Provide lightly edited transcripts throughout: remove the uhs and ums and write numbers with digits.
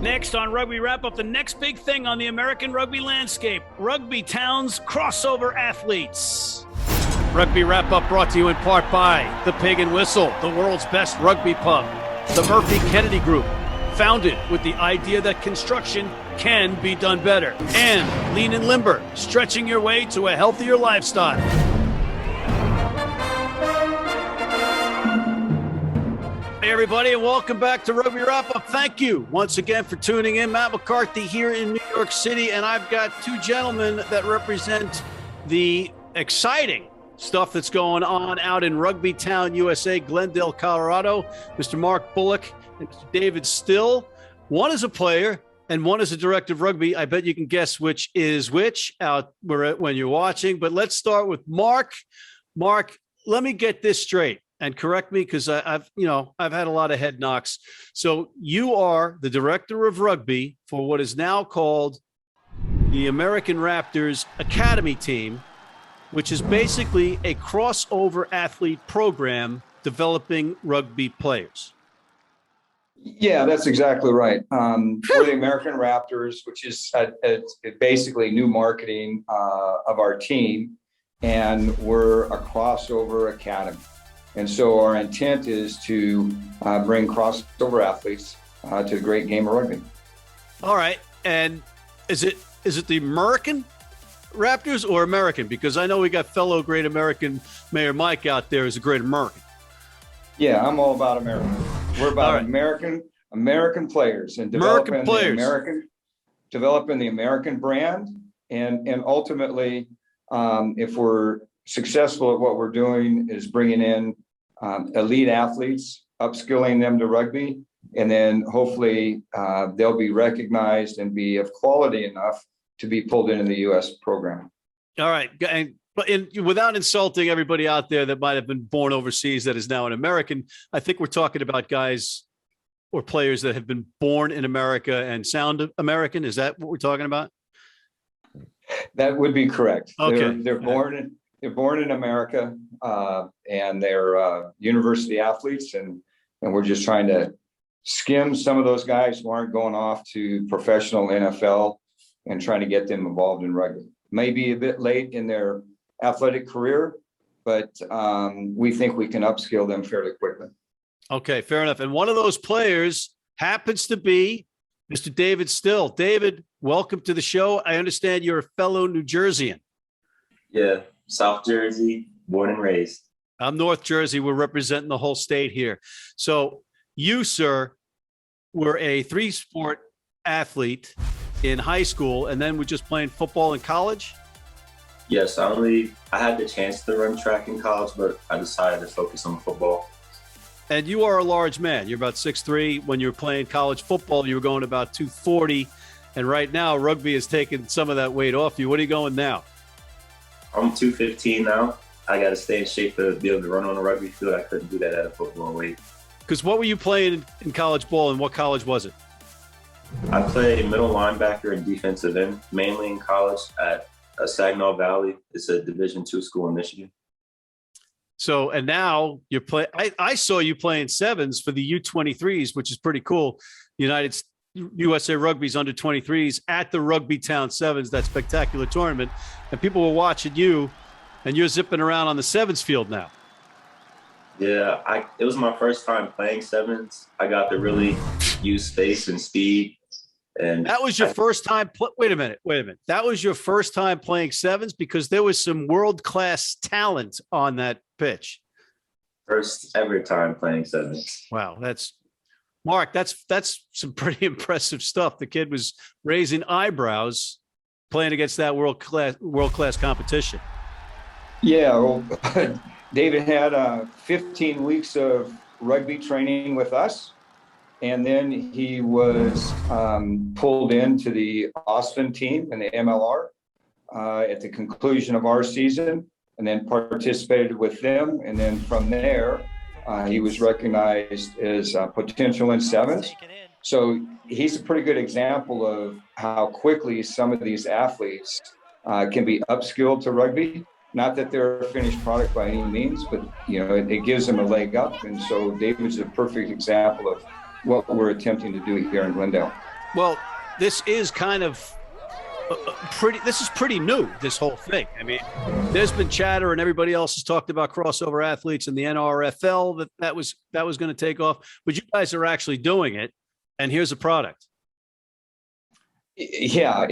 Next on Rugby Wrap Up, the next big thing on the American rugby landscape, Rugby Town's crossover athletes. Rugby Wrap Up brought to you in part by The Pig and Whistle, the world's best rugby pub. The Murphy Kennedy Group, founded with the idea that construction can be done better. And Lean and Limber, stretching your way to a healthier lifestyle. Hey everybody, and welcome back to Rugby Wrap Up. Thank you once again for tuning in. Matt McCarthy here in New York City, and I've got two gentlemen that represent the exciting stuff that's going on out in Rugby Town, USA, Glendale, Colorado. Mr. Mark Bullock and Mr. David Still. One is a player and one is a director of rugby. I bet you can guess which is which out when you're watching. But let's start with Mark. Mark, let me get this straight. And correct me, because I've had a lot of head knocks. So you are the director of rugby for what is now called the American Raptors Academy team, which is basically a crossover athlete program developing rugby players. Yeah, that's exactly right. For the American Raptors, which is basically new marketing of our team, and we're a crossover academy. And so our intent is to bring crossover athletes to the great game of rugby. All right. And is it the American Raptors or American? Because I know we got fellow great American Mayor Mike out there as a great American. Yeah, I'm all about America. We're about American players and developing the American brand. And ultimately, if we're successful at what we're doing, is bringing in elite athletes, upskilling them to rugby, and then hopefully they'll be recognized and be of quality enough to be pulled into the U.S. program. All right. But without insulting everybody out there that might have been born overseas that is now an American, I think we're talking about guys or players that have been born in America and sound American. Is that what we're talking about? That would be correct. Okay. They're born in America, and they're university athletes, and we're just trying to skim some of those guys who aren't going off to professional NFL and trying to get them involved in rugby. Maybe a bit late in their athletic career, but we think we can upskill them fairly quickly. Okay, fair enough. And one of those players happens to be Mr. David Still. David, welcome to the show. I understand you're a fellow New Jerseyan. Yeah. South Jersey, born and raised. I'm North Jersey. We're representing the whole state here. So you, sir, were a three-sport athlete in high school, and then were just playing football in college? Yes, I had the chance to run track in college, but I decided to focus on football. And you are a large man. You're about 6'3". When you were playing college football, you were going about 240. And right now, rugby has taken some of that weight off you. What are you going now? I'm 215 now. I got to stay in shape to be able to run on a rugby field. I couldn't do that at a football weight. Because what were you playing in college ball, and what college was it? I played middle linebacker and defensive end, mainly in college at Saginaw Valley. It's a Division II school in Michigan. So, and now you're playing. I saw you playing sevens for the U23s, which is pretty cool. USA Rugby's under 23s at the Rugby Town Sevens, that spectacular tournament. And people were watching you, and you're zipping around on the sevens field now. Yeah, it was my first time playing sevens. I got to really use space and speed. And that was your first time. Wait a minute. That was your first time playing sevens, because there was some world-class talent on that pitch. First ever time playing sevens. Wow, Mark, that's some pretty impressive stuff. The kid was raising eyebrows playing against that world-class competition. Yeah, well, David had 15 weeks of rugby training with us, and then he was pulled into the Austin team in the MLR at the conclusion of our season, and then participated with them. And then from there, he was recognized as potential in sevens. So he's a pretty good example of how quickly some of these athletes can be upskilled to rugby. Not that they're a finished product by any means, but it gives them a leg up. And so David's a perfect example of what we're attempting to do here in Glendale. Well, this is kind of this is pretty new, this whole thing. I mean, there's been chatter and everybody else has talked about crossover athletes and the NRFL that was going to take off, but you guys are actually doing it, and here's a product. Yeah,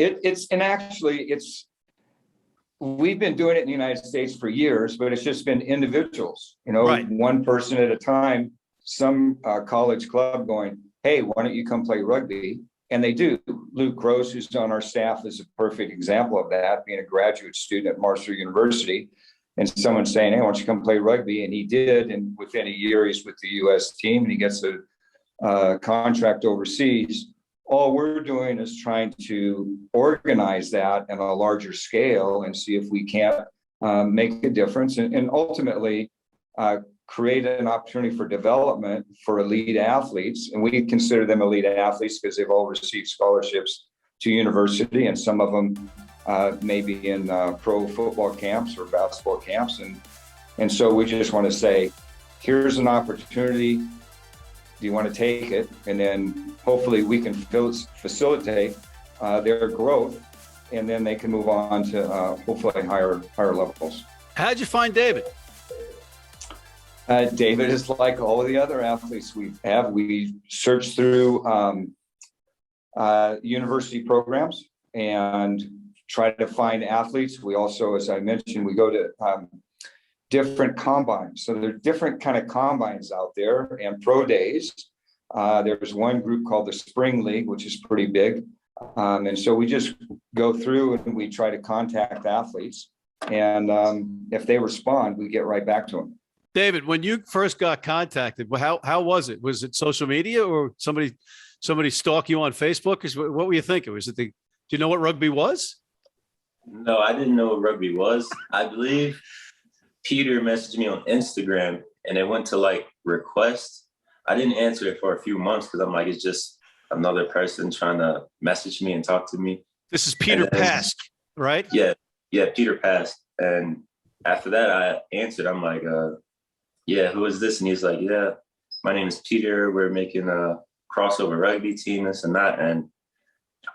we've been doing it in the United States for years, but it's just been individuals, Right. One person at a time, some college club going, hey, why don't you come play rugby? And they do. Luke Gross, who's on our staff, is a perfect example of that, being a graduate student at Marshall University, and someone saying, hey, why don't you come play rugby? And he did. And within a year, he's with the U.S. team and he gets a contract overseas. All we're doing is trying to organize that on a larger scale and see if we can't make a difference and ultimately create an opportunity for development for elite athletes. And we consider them elite athletes because they've all received scholarships to university, and some of them may be in pro football camps or basketball camps. And so we just want to say, here's an opportunity. Do you want to take it? And then hopefully we can facilitate their growth, and then they can move on to hopefully higher levels. How'd you find David? David is like all of the other athletes we have. We search through university programs and try to find athletes. We also, as I mentioned, we go to different combines. So there are different kind of combines out there and pro days. There's one group called the Spring League, which is pretty big. And so we just go through and we try to contact athletes. And if they respond, we get right back to them. David, when you first got contacted, how was it? Was it social media or somebody stalk you on Facebook? What were you thinking? Do you know what rugby was? No, I didn't know what rugby was. I believe Peter messaged me on Instagram and it went to like request. I didn't answer it for a few months because I'm like, it's just another person trying to message me and talk to me. This is Peter Pask, right? Yeah, Peter Pask. And after that, I answered. I'm like, yeah, who is this? And he's like, yeah, my name is Peter. We're making a crossover rugby team, this and that. And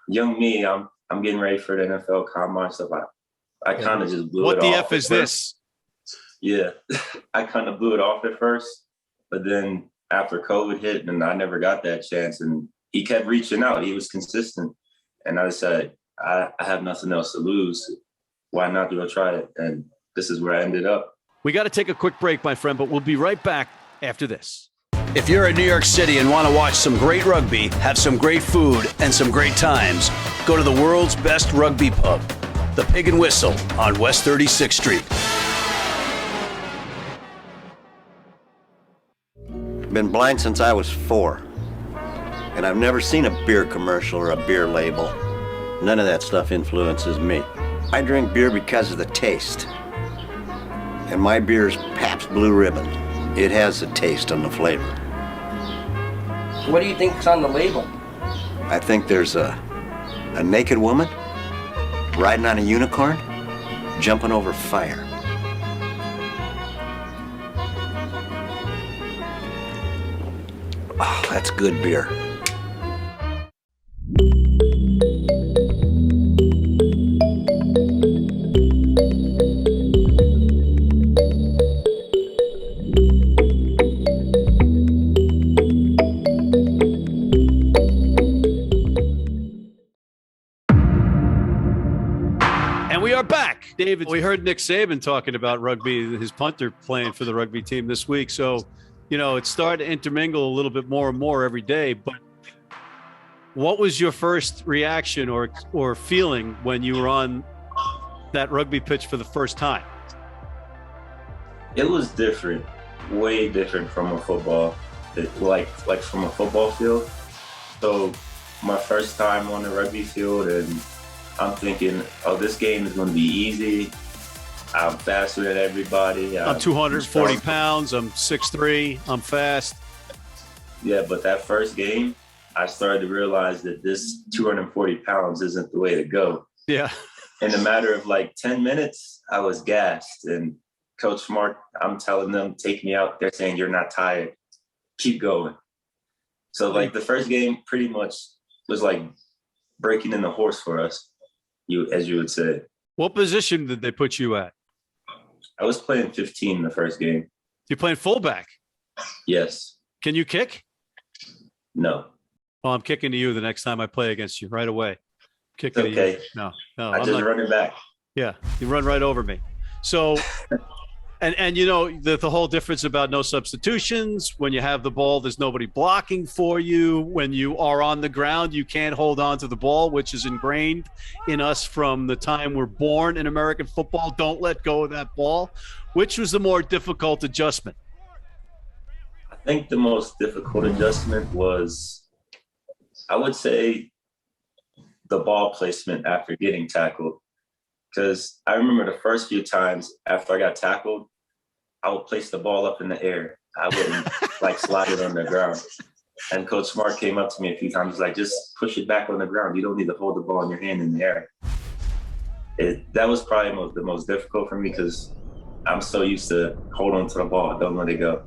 young me, I'm getting ready for the NFL combine stuff. I kind of just blew it off. What the F is this? Yeah, I kind of blew it off at first, but then after COVID hit, and I never got that chance. And he kept reaching out. He was consistent, and I said, I have nothing else to lose. Why not go try it? And this is where I ended up. We got to take a quick break, my friend, but we'll be right back after this. If you're in New York City and want to watch some great rugby, have some great food, and some great times, go to the world's best rugby pub, the Pig and Whistle on West 36th Street. Been blind since I was 4, and I've never seen a beer commercial or a beer label. None of that stuff influences me. I drink beer because of the taste. And my beer's Pabst Blue Ribbon. It has the taste and the flavor. What do you think's on the label? I think there's a naked woman riding on a unicorn, jumping over fire. Oh, that's good beer. Back, David. We heard Nick Saban talking about rugby, his punter playing for the rugby team this week. So, it's starting to intermingle a little bit more and more every day. But what was your first reaction or feeling when you were on that rugby pitch for the first time? It was different, way different from a football, like from a football field. So my first time on the rugby field, and I'm thinking, oh, this game is going to be easy. I'm faster than everybody. I'm 240 pounds. I'm 6'3". I'm fast. Yeah, but that first game, I started to realize that this 240 pounds isn't the way to go. Yeah. In a matter of like 10 minutes, I was gassed. And Coach Mark, I'm telling them, take me out. They're saying, you're not tired. Keep going. So like the first game, pretty much was like breaking in the horse for us, as you would say. What position did they put you at? I was playing 15 in the first game. You're playing fullback. Yes. Can you kick? No. Well, I'm kicking to you the next time I play against you right away. It's okay. No, I just run it back. Yeah, you run right over me. So, and you know, the whole difference about no substitutions. When you have the ball, there's nobody blocking for you. When you are on the ground, you can't hold on to the ball, which is ingrained in us from the time we're born in American football. Don't let go of that ball. Which was the more difficult adjustment? I think the most difficult adjustment was, I would say, the ball placement after getting tackled. Because I remember the first few times after I got tackled, I would place the ball up in the air. I wouldn't like slide it on the ground. And Coach Mark came up to me a few times, like, just push it back on the ground. You don't need to hold the ball in your hand in the air. That was probably the most difficult for me, because I'm so used to hold on to the ball, don't let it go.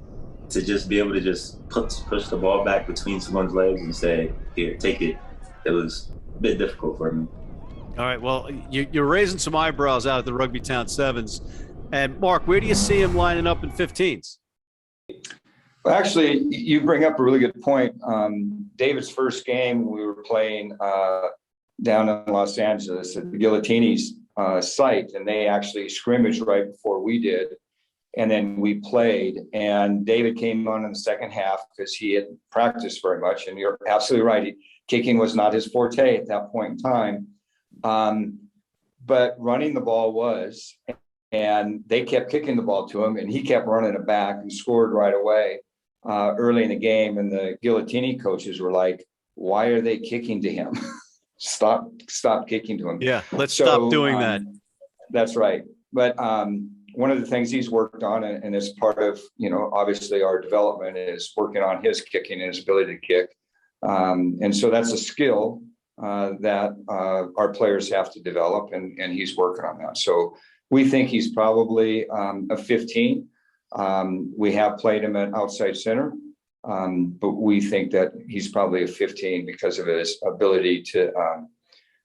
To just be able to just push the ball back between someone's legs and say, here, take it. It was a bit difficult for me. All right. Well, you're raising some eyebrows out at the Rugby Town Sevens. And Mark, where do you see him lining up in 15s? Well, actually, you bring up a really good point. David's first game, we were playing down in Los Angeles at the Guillotini's site, and they actually scrimmaged right before we did. And then we played, and David came on in the second half because he hadn't practiced very much. And you're absolutely right. Kicking was not his forte at that point in time. But running the ball was, and they kept kicking the ball to him, and he kept running it back and scored right away early in the game. And the Guillotini coaches were like, why are they kicking to him? Stop kicking to him. Yeah, let's stop doing that. That's right. But one of the things he's worked on, and as part of, obviously our development, is working on his kicking and his ability to kick. And so that's a skill that our players have to develop, and he's working on that. So we think he's probably a 15. We have played him at outside center, but we think that he's probably a 15 because of his ability to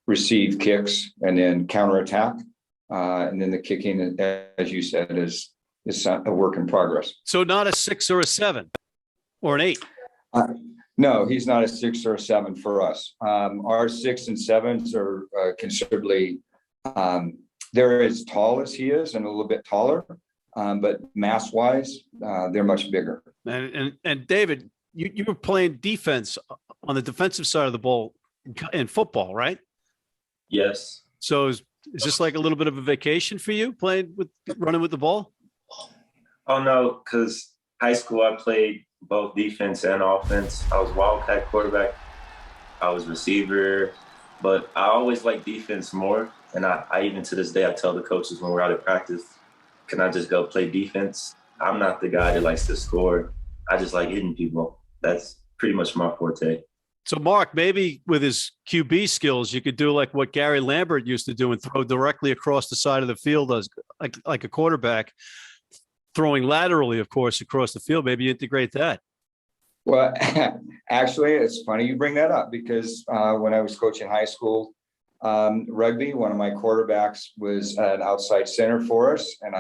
receive kicks and then counterattack. And then the kicking, as you said, is a work in progress. So not a 6 or a 7 or an 8? No, he's not a 6 or a 7 for us. Our 6 and 7s are considerably, they're as tall as he is and a little bit taller, but mass-wise, they're much bigger. And David, you were playing defense on the defensive side of the ball in football, right? Yes. So is this like a little bit of a vacation for you, running with the ball? Oh, no, because high school I played both defense and offense. I was wildcat quarterback. I was receiver, but I always liked defense more. And I even to this day, I tell the coaches when we're out at practice, can I just go play defense? I'm not the guy that likes to score. I just like hitting people. That's pretty much my forte. So Mark, maybe with his QB skills, you could do like what Gary Lambert used to do and throw directly across the side of the field as like a quarterback, throwing laterally, of course, across the field. Maybe you integrate that. Well, actually, it's funny you bring that up, because when I was coaching high school rugby, one of my quarterbacks was an outside center for us. And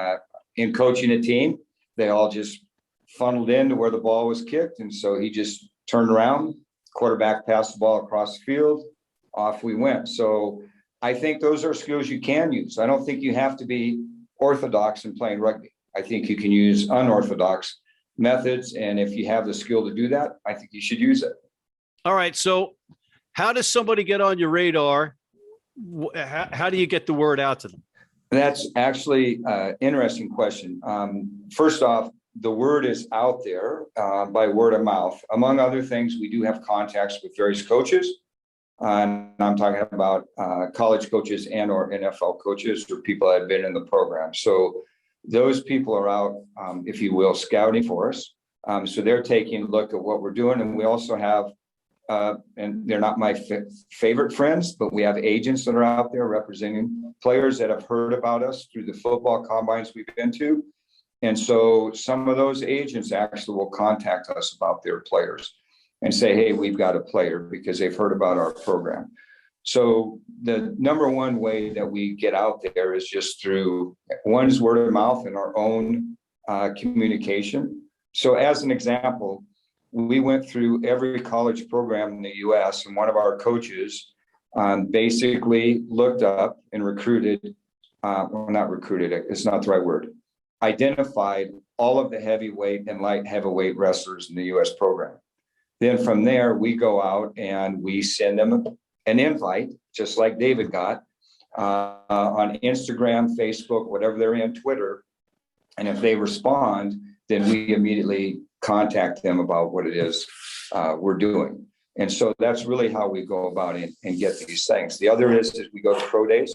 in coaching a team, they all just funneled into where the ball was kicked. And so he just turned around, quarterback passed the ball across the field, off we went. So I think those are skills you can use. I don't think you have to be orthodox in playing rugby. I think you can use unorthodox methods. And if you have the skill to do that, I think you should use it. All right. So how does somebody get on your radar? How do you get the word out to them? That's actually an interesting question. First off, the word is out there by word of mouth. Among other things, we do have contacts with various coaches. And I'm talking about college coaches and or NFL coaches or people that have been in the program. So those people are out, if you will, scouting for us. So they're taking a look at what we're doing. And we also have, and they're not my favorite friends, but we have agents that are out there representing players that have heard about us through the football combines we've been to. And so some of those agents actually will contact us about their players. and say, hey, we've got a player, because they've heard about our program. So the number one way that we get out there is just through, one is word of mouth and our own communication. So as an example, we went through every college program in the US, and one of our coaches basically looked up and recruited, well, not recruited, it's not the right word, identified all of the heavyweight and light heavyweight wrestlers in the US program. Then from there, we go out and we send them an invite, just like David got, on Instagram, Facebook, whatever they're in, Twitter. And if they respond, then we immediately contact them about what it is we're doing. And so that's really how we go about it and get these things. The other is we go to pro days.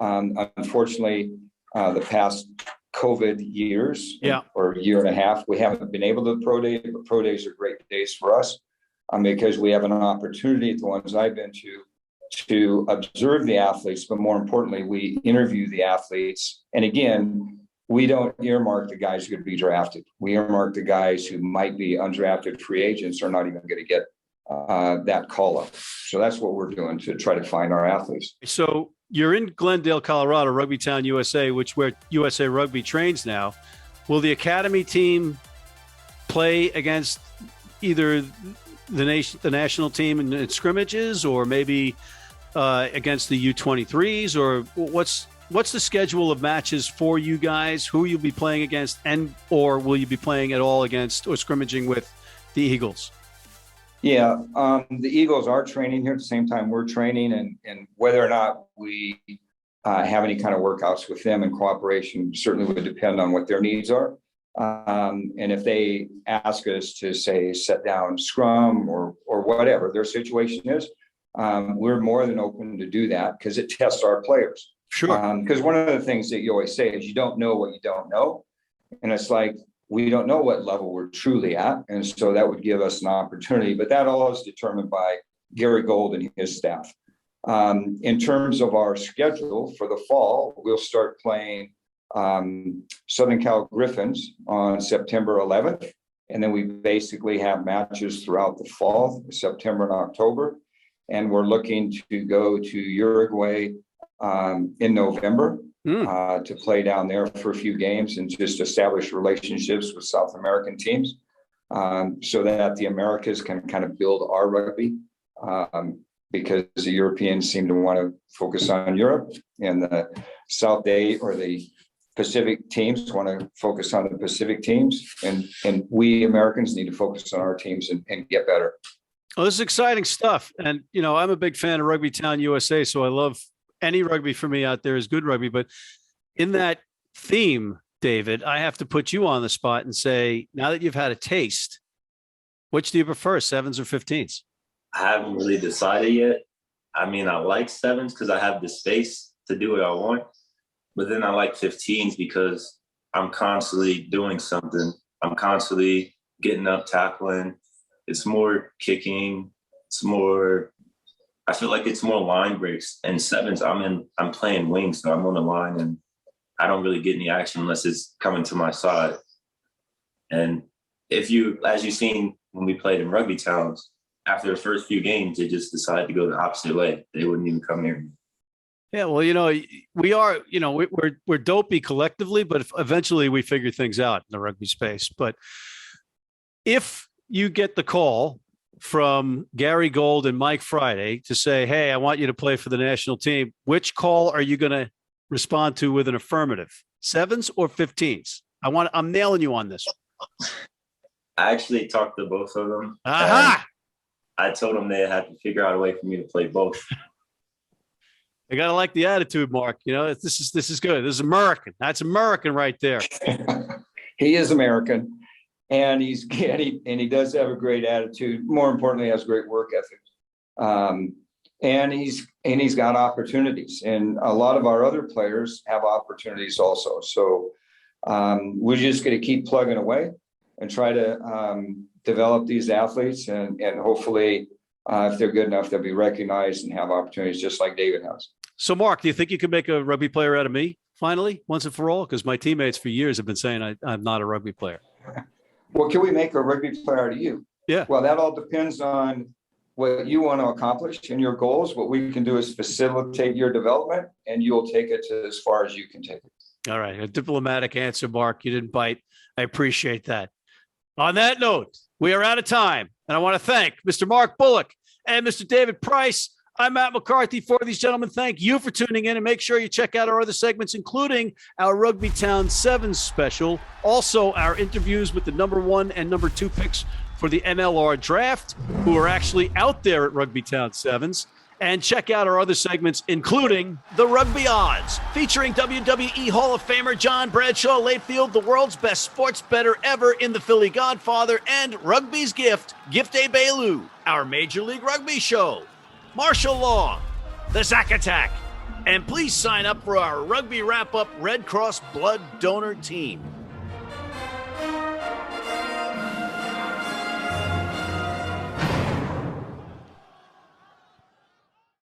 Unfortunately, the past COVID years, or year and a half, we haven't been able to pro day, but pro days are great days for us. Because we have an opportunity at the ones I've been to observe the athletes, but more importantly, we interview the athletes. And again, we don't earmark the guys who are going to be drafted. We earmark the guys who might be undrafted free agents or not even going to get that call up. So that's what we're doing to try to find our athletes. So you're in Glendale, Colorado, Rugby Town, USA, where USA Rugby trains now. Will the academy team play against either the national team in scrimmages, or maybe against the U23s, or what's the schedule of matches for you guys? Who you'll be playing against, and or will you be playing at all against or scrimmaging with the Eagles? Yeah, the Eagles are training here at the same time we're training, and whether or not we have any kind of workouts with them in cooperation certainly would depend on what their needs are. And if they ask us to, say, set down scrum or whatever their situation is, we're more than open to do that, because it tests our players. Sure. Because one of the things that you always say is you don't know what you don't know. And it's like, we don't know what level we're truly at. And so that would give us an opportunity. But that all is determined by Gary Gold and his staff. In terms of our schedule for the fall, we'll start playing Southern Cal Griffins on September 11th. And then we basically have matches throughout the fall, September and October. And we're looking to go to Uruguay in November to play down there for a few games and just establish relationships with South American teams so that the Americas can kind of build our rugby, because the Europeans seem to want to focus on Europe, and the South Day or the Pacific teams want to focus on the Pacific teams, and we Americans need to focus on our teams and get better. Well, this is exciting stuff. And, you know, I'm a big fan of Rugby Town USA, so I love any rugby for me out there is good rugby. But in that theme, David, I have to put you on the spot and say, now that you've had a taste, which do you prefer, 7s or 15s? I haven't really decided yet. I mean, I like 7s because I have the space to do what I want. But then I like 15s because I'm constantly doing something. I'm constantly getting up, tackling. It's more kicking. It's more, I feel like it's more line breaks. And 7s, I'm playing wings, so I'm on the line and I don't really get any action unless it's coming to my side. And as you've seen when we played in Rugby Towns, after the first few games, they just decided to go the opposite way. They wouldn't even come near me. Yeah, well, you know, we are, you know, we're dopey collectively, but eventually we figure things out in the rugby space. But if you get the call from Gary Gold and Mike Friday to say, hey, I want you to play for the national team, which call are you going to respond to with an affirmative? 7s or 15s? I'm nailing you on this. I actually talked to both of them. Aha! I told them they had to figure out a way for me to play both. I gotta like the attitude, Mark. You know, this is good. This is American. That's American right there. He is American, and he does have a great attitude. More importantly, has great work ethic, and he's got opportunities. And a lot of our other players have opportunities also. So we're just going to keep plugging away and try to develop these athletes, and hopefully, if they're good enough, they'll be recognized and have opportunities just like David has. So, Mark, do you think you could make a rugby player out of me finally, once and for all? Because my teammates for years have been saying I'm not a rugby player. Well, can we make a rugby player out of you? Yeah. Well, that all depends on what you want to accomplish and your goals. What we can do is facilitate your development, and you'll take it to as far as you can take it. All right. A diplomatic answer, Mark. You didn't bite. I appreciate that. On that note, we are out of time, and I want to thank Mr. Mark Bullock and Mr. David Price. I'm Matt McCarthy. For these gentlemen, thank you for tuning in, and make sure you check out our other segments, including our Rugby Town 7 special, also our interviews with the number 1 and number 2 picks for the MLR draft, who are actually out there at Rugby Town 7s. And check out our other segments, including The Rugby Odds, featuring WWE Hall of Famer John Bradshaw Layfield, the world's best sports bettor ever in the Philly Godfather, and Rugby's Gift, Gift-A Bailu, our Major League Rugby show, martial law, the Zack Attack, and please sign up for our Rugby Wrap-Up Red Cross Blood Donor Team.